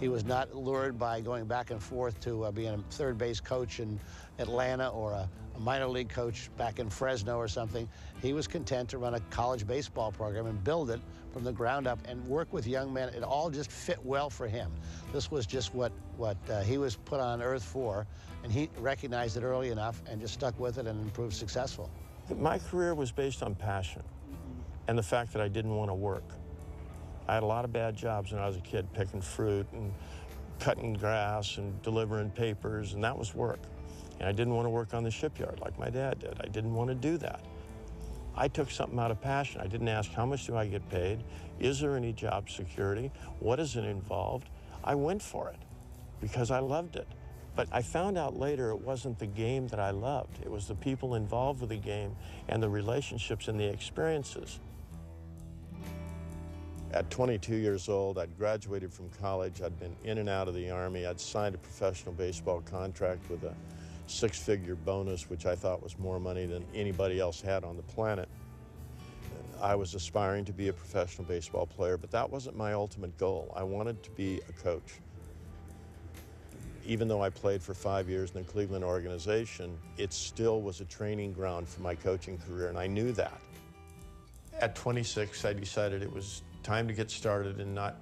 He was not lured by going back and forth to being a third base coach in Atlanta or a minor league coach back in Fresno or something. He was content to run a college baseball program and build it from the ground up and work with young men. It all just fit well for him. This was just what he was put on earth for, and he recognized it early enough and just stuck with it and proved successful. My career was based on passion and the fact that I didn't want to work. I had a lot of bad jobs when I was a kid, picking fruit and cutting grass and delivering papers, and that was work. And I didn't want to work on the shipyard like my dad did. I didn't want to do that. I took something out of passion. I didn't ask, how much do I get paid? Is there any job security? What is it involved? I went for it because I loved it. But I found out later it wasn't the game that I loved. It was the people involved with the game and the relationships and the experiences. At 22 years old, I'd graduated from college. I'd been in and out of the Army. I'd signed a professional baseball contract with a six-figure bonus, which I thought was more money than anybody else had on the planet. I was aspiring to be a professional baseball player, but that wasn't my ultimate goal. I wanted to be a coach. Even though I played for 5 years in the Cleveland organization, it still was a training ground for my coaching career, and I knew that. At 26, I decided it was time to get started and not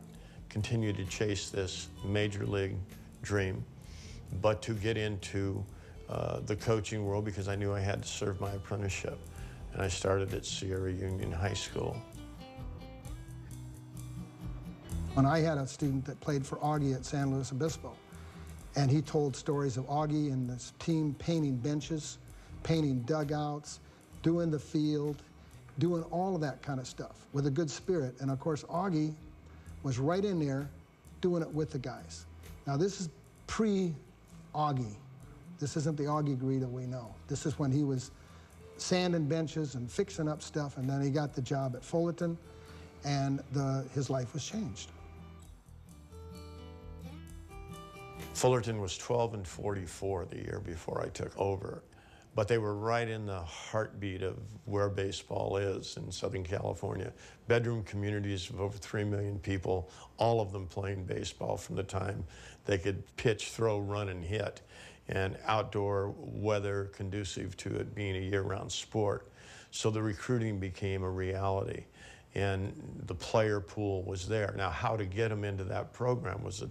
continue to chase this major league dream, but to get into the coaching world because I knew I had to serve my apprenticeship. And I started at Sierra Union High School. When I had a student that played for Augie at San Luis Obispo, and he told stories of Augie and this team painting benches, painting dugouts, doing the field, doing all of that kind of stuff with a good spirit. And of course, Augie was right in there doing it with the guys. Now this is pre-Augie. This isn't the Augie Garrido we know. This is when he was sanding benches and fixing up stuff, and then he got the job at Fullerton, and his life was changed. Fullerton was 12-44 the year before I took over. But they were right in the heartbeat of where baseball is in Southern California. Bedroom communities of over 3 million people, all of them playing baseball from the time they could pitch, throw, run, and hit, and outdoor weather conducive to it being a year-round sport. So the recruiting became a reality, and the player pool was there. Now, how to get them into that program was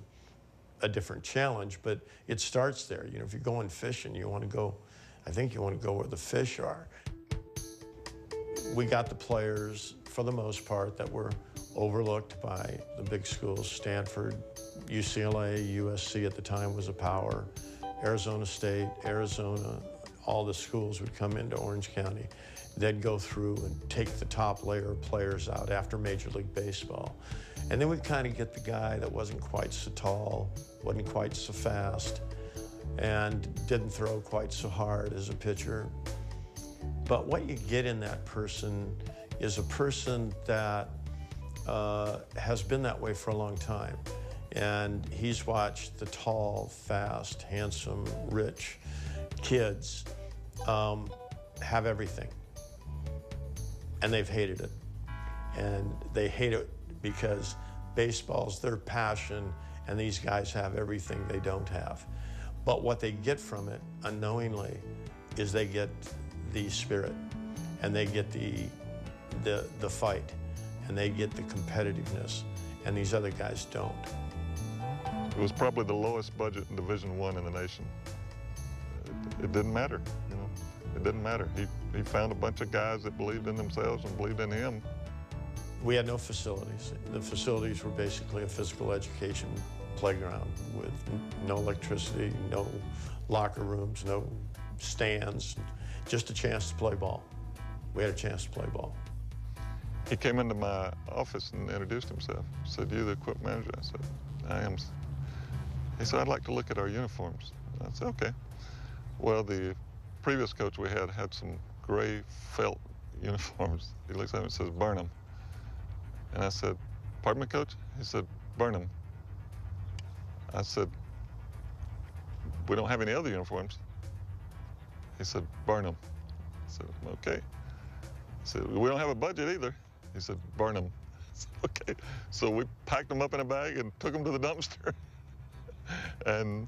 a different challenge, but it starts there. You know, if you're going fishing, you want to go, I think you want to go where the fish are. We got the players, for the most part, that were overlooked by the big schools. Stanford, UCLA, USC at the time was a power. Arizona State, Arizona, all the schools would come into Orange County. They'd go through and take the top layer of players out after Major League Baseball. And then we'd kind of get the guy that wasn't quite so tall, wasn't quite so fast, and didn't throw quite so hard as a pitcher. But what you get in that person is a person that has been that way for a long time. And he's watched the tall, fast, handsome, rich kids have everything. And they've hated it. And they hate it because baseball's their passion, and these guys have everything they don't have. But what they get from it, unknowingly, is they get the spirit, and they get the fight, and they get the competitiveness, and these other guys don't. It was probably the lowest budget in Division I in the nation. It didn't matter, you know. It didn't matter. He found a bunch of guys that believed in themselves and believed in him. We had no facilities. The facilities were basically a physical education playground with no electricity, no locker rooms, no stands, just a chance to play ball. We had a chance to play ball. He came into my office and introduced himself. He said, "You the equipment manager?" I said, "I am." He said, "I'd like to look at our uniforms." I said, "Okay." Well, the previous coach we had some gray felt uniforms. He looks at me and says, "Burn them." And I said, "Pardon me, Coach?" He said, "Burn them." I said, "We don't have any other uniforms." He said, "Burn them." I said, "Okay." He said, "We don't have a budget either." He said, "Burn them." I said, "Okay." So we packed them up in a bag and took them to the dumpster. And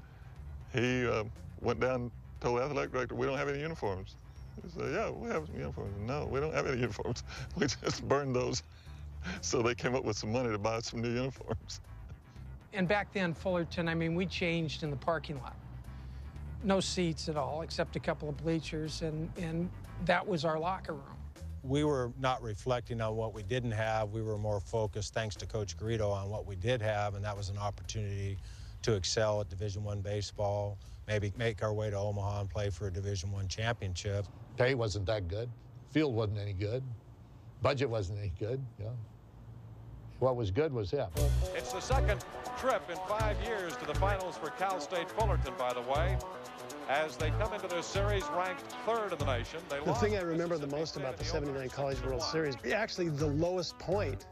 he went down and told the athletic director, we don't have any uniforms. He said, yeah, we have some uniforms. No, we don't have any uniforms. We just burned those. So they came up with some money to buy some new uniforms. And back then, Fullerton, I mean, we changed in the parking lot. No seats at all, except a couple of bleachers, and that was our locker room. We were not reflecting on what we didn't have. We were more focused, thanks to Coach Garrido, on what we did have, and that was an opportunity to excel at Division I baseball, maybe make our way to Omaha and play for a Division I championship. Pay wasn't that good. Field wasn't any good. Budget wasn't any good. Yeah. What was good was him. It's the second trip in 5 years to the finals for Cal State Fullerton, by the way, as they come into this series ranked 3rd in the nation. The thing I remember the most about the '79 College World Series, actually the lowest point